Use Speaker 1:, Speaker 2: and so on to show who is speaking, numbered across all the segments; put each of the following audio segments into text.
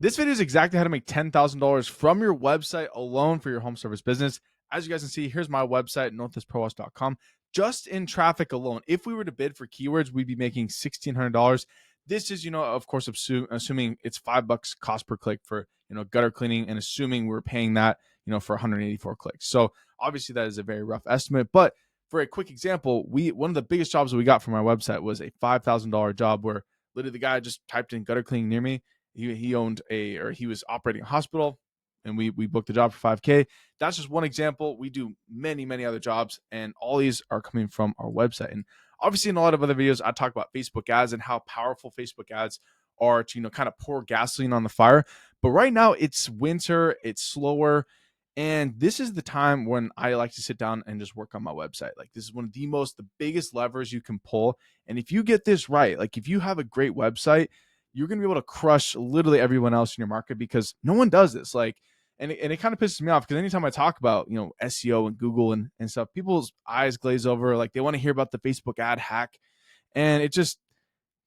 Speaker 1: This video is exactly how to make $10,000 from your website alone for your home service business. As you guys can see, here's my website, northwestprowash.com. Just in traffic alone, if we were to bid for keywords, we'd be making $1,600. This is, of course, assuming it's $5 cost per click for, gutter cleaning, and assuming we're paying that, for 184 clicks. So obviously that is a very rough estimate. But for a quick example, one of the biggest jobs that we got from our website was a $5,000 job where literally the guy just typed in gutter cleaning near me. He was operating a hospital, and we booked the job for 5K. That's just one example. We do many other jobs, and all these are coming from our website. And obviously in a lot of other videos, I talk about Facebook ads and how powerful Facebook ads are to, kind of pour gasoline on the fire. But right now it's winter, it's slower, and this is the time when I like to sit down and just work on my website. Like, this is one of the biggest levers you can pull. And if you get this right, like if you have a great website, you're going to be able to crush literally everyone else in your market, because no one does this. Like, and it kind of pisses me off, because anytime I talk about, SEO and Google and stuff, people's eyes glaze over. Like, they want to hear about the Facebook ad hack. And it just,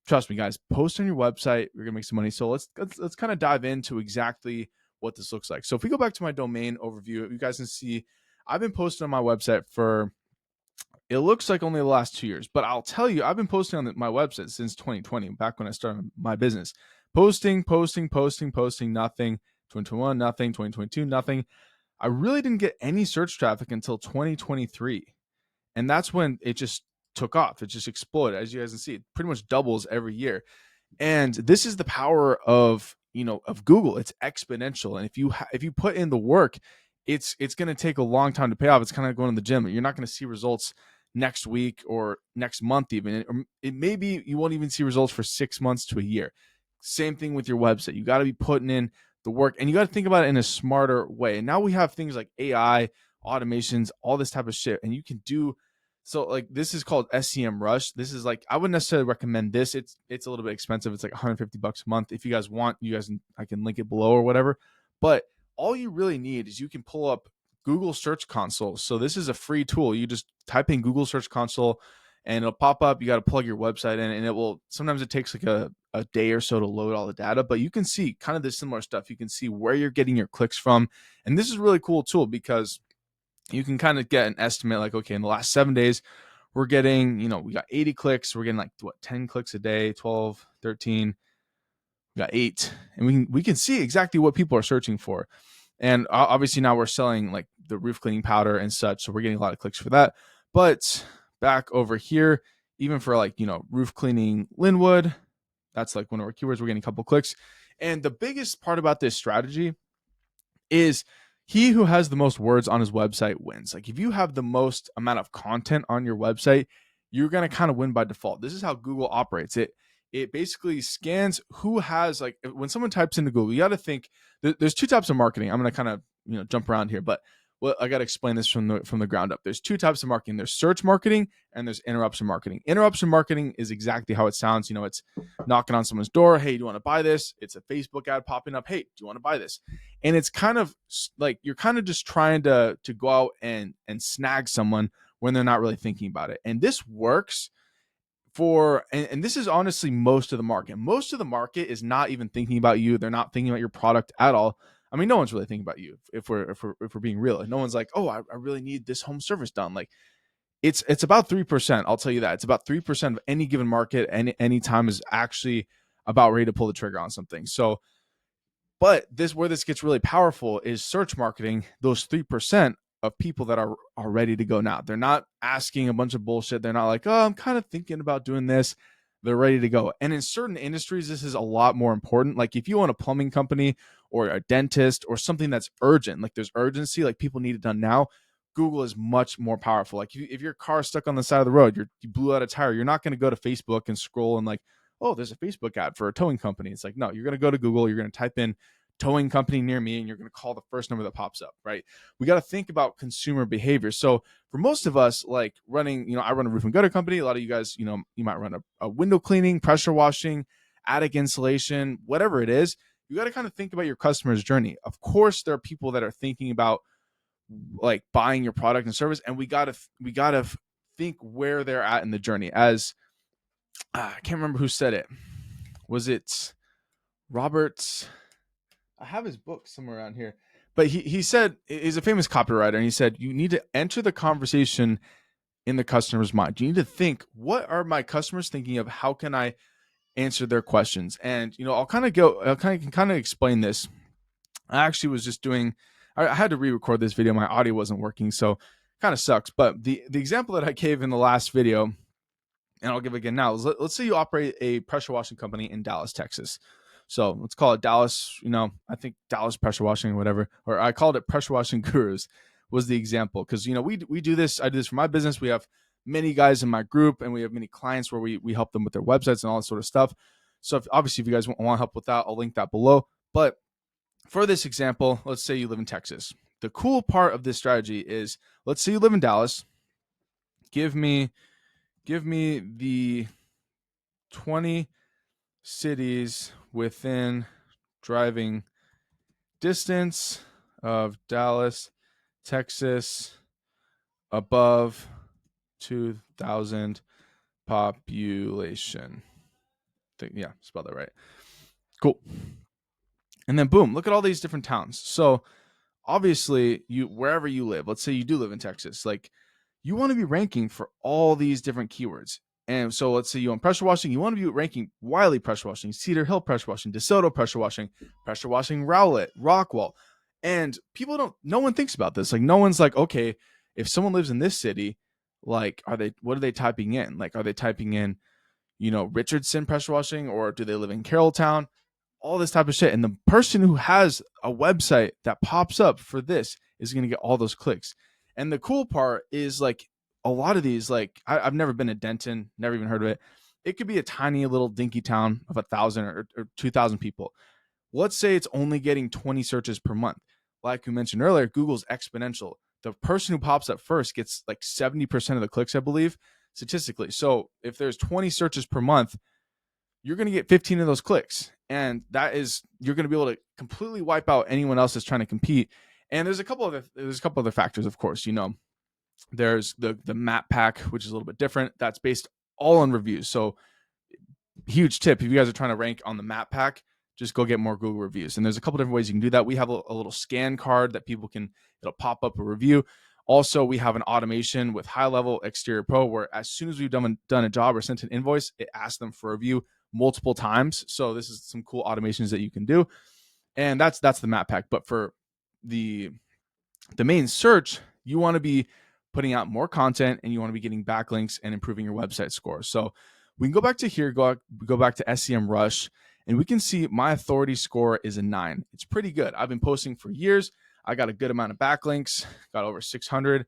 Speaker 1: trust me, guys, post on your website, you're going to make some money. So let's kind of dive into exactly what this looks like. So if we go back to my domain overview, you guys can see I've been posting on my website for, it looks like, only the last 2 years, but I'll tell you, I've been posting on my website since 2020, back when I started my business. Posting, nothing. 2021, nothing. 2022, nothing. I really didn't get any search traffic until 2023. And that's when it just took off. It just exploded. As you guys can see, it pretty much doubles every year. And this is the power of, of Google. It's exponential. And if you put in the work, it's going to take a long time to pay off. It's kind of going to the gym. You're not going to see results next week or next month even. It may be you won't even see results for 6 months to a year. Same thing with your website. You got to be putting in the work, and you got to think about it in a smarter way. And now we have things like AI, automations, all this type of shit, and you can do so. Like, this is called SEM Rush. This is like, I wouldn't necessarily recommend this. It's a little bit expensive. It's like $150 a month. If you guys want, I can link it below or whatever. But all you really need is you can pull up Google Search Console. So this is a free tool. You just type in Google Search Console and it'll pop up. You got to plug your website in, and sometimes it takes like a day or so to load all the data, but you can see kind of the similar stuff. You can see where you're getting your clicks from. And this is a really cool tool, because you can kind of get an estimate, like, okay, in the last 7 days, we're getting, we got 80 clicks. We're getting like 10 clicks a day, 12, 13, we got 8. And we can see exactly what people are searching for. And obviously now we're selling like the roof cleaning powder and such. So we're getting a lot of clicks for that. But back over here, even for like, roof cleaning Linwood, that's like one of our keywords. We're getting a couple clicks. And the biggest part about this strategy is he who has the most words on his website wins. Like, if you have the most amount of content on your website, you're going to kind of win by default. This is how Google operates. It basically scans who has, like, when someone types into Google, you got to think there's two types of marketing. I'm going to kind of, jump around here, but I got to explain this from the ground up. There's two types of marketing. There's search marketing and there's interruption marketing. Interruption marketing is exactly how it sounds. It's knocking on someone's door. Hey, do you want to buy this? It's a Facebook ad popping up. Hey, do you want to buy this? And it's kind of like you're kind of just trying to go out and snag someone when they're not really thinking about it. And this works and this is honestly most of the market. Most of the market is not even thinking about you. They're not thinking about your product at all. I mean, no one's really thinking about you if we're being real. No one's like, oh, I really need this home service done. Like, it's about 3%. I'll tell you that. It's about 3% of any given market, and any time is actually about ready to pull the trigger on something. So, but where this gets really powerful is search marketing. Those 3% of people that are ready to go now. They're not asking a bunch of bullshit. They're not like, oh, I'm kind of thinking about doing this. They're ready to go. And in certain industries, this is a lot more important. Like, if you own a plumbing company or a dentist or something that's urgent, like there's urgency, like people need it done now, Google is much more powerful. Like, if your car is stuck on the side of the road, you blew out a tire, you're not going to go to Facebook and scroll and like, oh, there's a Facebook ad for a towing company. It's like, no, you're going to go to Google, you're going to type in towing company near me, and you're going to call the first number that pops up, right? We got to think about consumer behavior. So for most of us, like running, I run a roof and gutter company. A lot of you guys, you might run a window cleaning, pressure washing, attic insulation, whatever it is. You got to kind of think about your customer's journey. Of course, there are people that are thinking about like buying your product and service, and we got to think where they're at in the journey. As I can't remember who said it. Was it Robert? I have his book somewhere around here. But he said, he's a famous copywriter, and he said you need to enter the conversation in the customer's mind. You need to think, what are my customers thinking of? How can I answer their questions? And I'll kind of explain this. I actually was just doing. I had to re-record this video. My audio wasn't working, so kind of sucks. But the example that I gave in the last video, and I'll give again now, is let's say you operate a pressure washing company in Dallas, Texas. So let's call it Dallas, I think Dallas pressure washing or whatever, or I called it pressure washing gurus was the example. Cause we do this, I do this for my business. We have many guys in my group and we have many clients where we help them with their websites and all that sort of stuff. So obviously if you guys want help with that, I'll link that below. But for this example, let's say you live in Texas. The cool part of this strategy is, let's say you live in Dallas. Give me the 20 cities within driving distance of Dallas, Texas, above 2,000 population. Yeah, spelled that right. Cool. And then boom, look at all these different towns. So obviously, wherever you live, let's say you do live in Texas, like you want to be ranking for all these different keywords. And so let's say you own pressure washing, you want to be ranking Wiley pressure washing, Cedar Hill pressure washing, DeSoto pressure washing Rowlett, Rockwall. And no one thinks about this. Like no one's like, okay, if someone lives in this city, like what are they typing in? Like, are they typing in, Richardson pressure washing, or do they live in Carrolltown? All this type of shit. And the person who has a website that pops up for this is going to get all those clicks. And the cool part is like a lot of these, like I've never been to Denton, never even heard of it. It could be a tiny little dinky town of 1,000 or 2,000 people. Let's say it's only getting 20 searches per month. Like we mentioned earlier, Google's exponential. The person who pops up first gets like 70% of the clicks, I believe, statistically. So if there's 20 searches per month, you're going to get 15 of those clicks. And you're going to be able to completely wipe out anyone else that's trying to compete. And there's a couple other factors, of course. There's the map pack, which is a little bit different. That's based all on reviews. So huge tip, if you guys are trying to rank on the map pack, just go get more Google reviews. And there's a couple different ways you can do that. We have a little scan card that it'll pop up a review. Also, we have an automation with High Level Exterior Pro, where as soon as we've done a job or sent an invoice, it asks them for a review multiple times. So this is some cool automations that you can do. And that's the map pack. But for the main search, you want to be putting out more content and you want to be getting backlinks and improving your website score. So we can go back to here, go back to SEMrush, and we can see my authority score is a 9. It's pretty good. I've been posting for years. I got a good amount of backlinks, got over 600.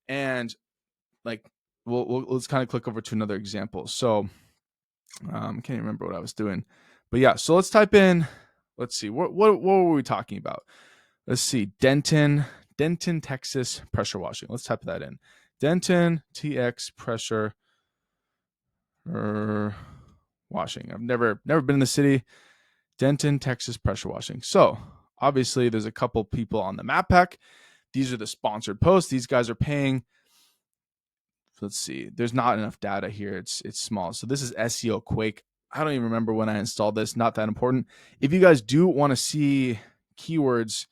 Speaker 1: And like, let's kind of click over to another example. So can't even remember what I was doing, but yeah. So let's type in, let's see, what were we talking about? Let's see, Denton, Texas pressure washing. Let's type that in. Denton TX pressure washing. I've never been in the city. Denton, Texas pressure washing. So obviously there's a couple people on the map pack. These are the sponsored posts. These guys are paying. Let's see. There's not enough data here. It's small. So this is SEO Quake. I don't even remember when I installed this. Not that important. If you guys do want to see keywords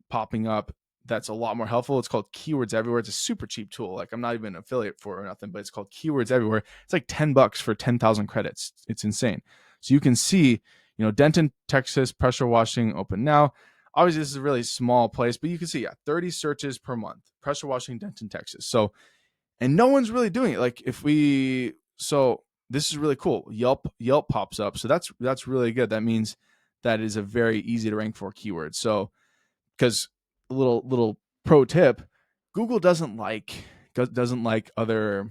Speaker 1: popping up, that's a lot more helpful. It's called Keywords Everywhere. It's a super cheap tool. Like I'm not even an affiliate for it or nothing, but it's called Keywords Everywhere. It's like $10 for 10,000 credits. It's insane. So you can see, Denton, Texas pressure washing open now. Obviously this is a really small place, but you can see, 30 searches per month, pressure washing Denton, Texas. So, and no one's really doing it. Like so this is really cool. Yelp pops up. So that's really good. That means that is a very easy to rank for keyword. So, because a little pro tip, Google doesn't like other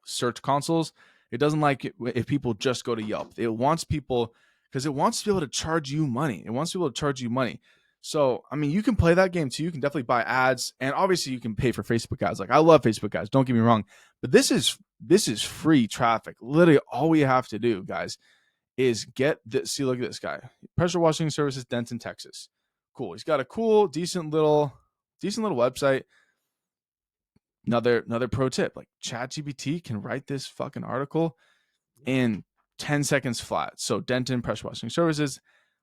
Speaker 1: search consoles. It doesn't like it if people just go to Yelp. It wants people, because it wants to be able to charge you money. So, I mean, you can play that game too. You can definitely buy ads, and obviously you can pay for Facebook ads. Like I love Facebook ads, don't get me wrong, but this is free traffic. Literally all we have to do, guys, is get this. See, look at this guy. Pressure washing services, Denton, Texas. Cool. He's got a cool, decent little website. Another pro tip, like ChatGPT can write this fucking article in 10 seconds flat. So Denton pressure washing services.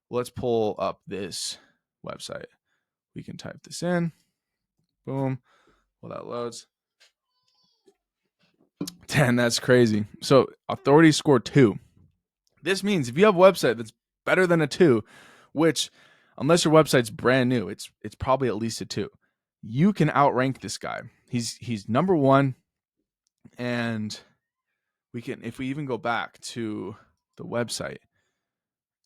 Speaker 1: let's pull up this website. We can type this in. Boom. Well, that loads. 10, that's crazy. So authority score 2. This means if you have a website that's better than a 2, which unless your website's brand new, it's probably at least a 2. You can outrank this guy. He's number 1, and we can, if we even go back to the website,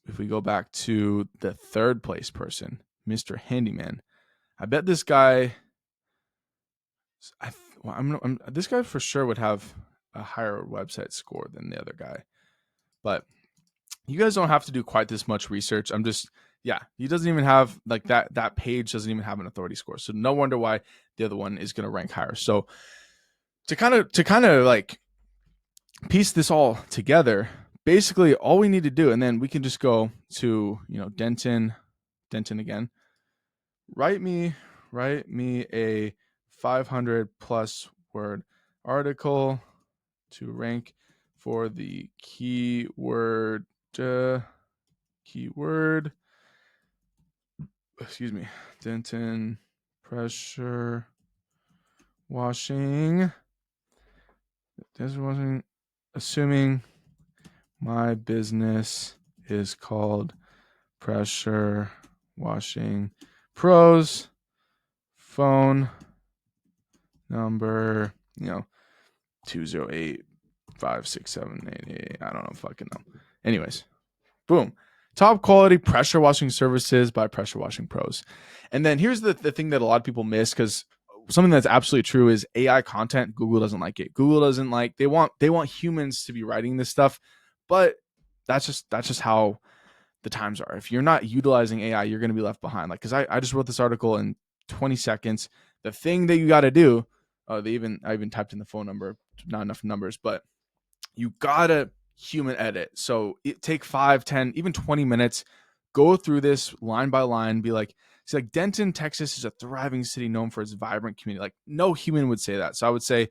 Speaker 1: if we go back to the 3rd place person, Mr. Handyman, I bet this guy, this guy for sure would have a higher website score than the other guy. But you guys don't have to do quite this much research. He doesn't even have like that page doesn't even have an authority score. So no wonder why the other one is going to rank higher. So to kind of like piece this all together, basically all we need to do, and then we can just go to, Denton again. Write me a 500 plus word article to rank for the keyword, Denton pressure washing. Assuming my business is called Pressure Washing Pros. Phone number, 208-56788. I don't know, fucking know. Anyways, boom. Top quality pressure washing services by Pressure Washing Pros. And then here's the thing that a lot of people miss, because something that's absolutely true is AI content. Google doesn't like it. Google doesn't like, they want humans to be writing this stuff, but that's just how the times are. If you're not utilizing AI, you're going to be left behind. Like, cause I just wrote this article in 20 seconds. The thing that you got to do, I even typed in the phone number, not enough numbers, but you gotta human edit. So it take 5, 10, even 20 minutes, go through this line by line, be like, see, like Denton, Texas is a thriving city known for its vibrant community. Like no human would say that. So I would say,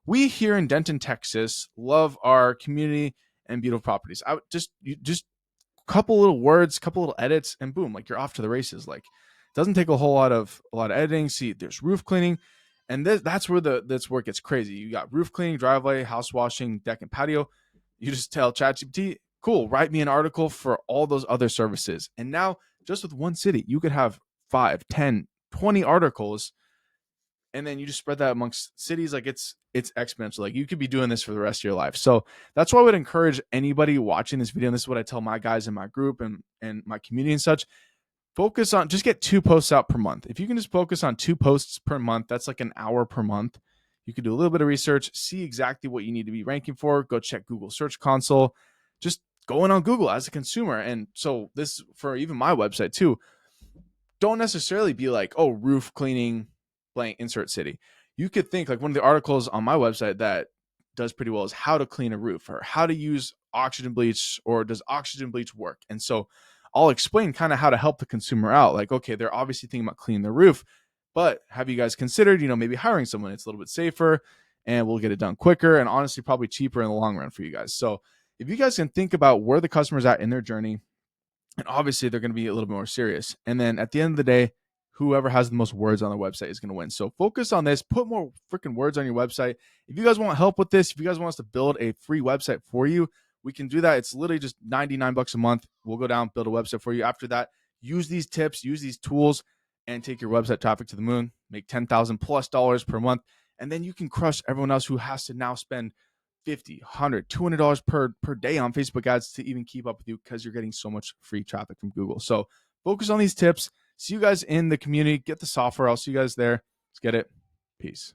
Speaker 1: we here in Denton, Texas love our community and beautiful properties. I would just couple little words, couple little edits, and boom, like you're off to the races. Like it doesn't take a lot of editing. See, there's roof cleaning, and that's where it gets crazy. You got roof cleaning, driveway, house washing, deck and patio. You just tell ChatGPT, cool, write me an article for all those other services. And now just with one city, you could have 5, 10, 20 articles, and then you just spread that amongst cities. Like it's exponential. Like you could be doing this for the rest of your life. So that's why I would encourage anybody watching this video, and this is what I tell my guys in my group and my community and such, focus on, just get 2 posts out per month. If you can just focus on 2 posts per month, that's like an hour per month. You can do a little bit of research, see exactly what you need to be ranking for, go check Google Search Console, just going on Google as a consumer. And so this, for even my website too, don't necessarily be like, oh, roof cleaning, blank, insert city. You could think like one of the articles on my website that does pretty well is how to clean a roof, or how to use oxygen bleach, or does oxygen bleach work? And so I'll explain kind of how to help the consumer out. Like, okay, they're obviously thinking about cleaning their roof, but have you guys considered, maybe hiring someone? It's a little bit safer and we'll get it done quicker, and honestly, probably cheaper in the long run for you guys. So if you guys can think about where the customer's at in their journey, and obviously they're going to be a little bit more serious. And then at the end of the day, whoever has the most words on their website is going to win. So focus on this, put more freaking words on your website. If you guys want help with this, if you guys want us to build a free website for you, we can do that. It's literally just $99 a month. We'll go down, build a website for you. After that, use these tips, use these tools, and take your website traffic to the moon, make $10,000+ per month. And then you can crush everyone else who has to now spend $50, $100, $200 per day on Facebook ads to even keep up with you, because you're getting so much free traffic from Google. So focus on these tips. See you guys in the community. Get the software. I'll see you guys there. Let's get it. Peace.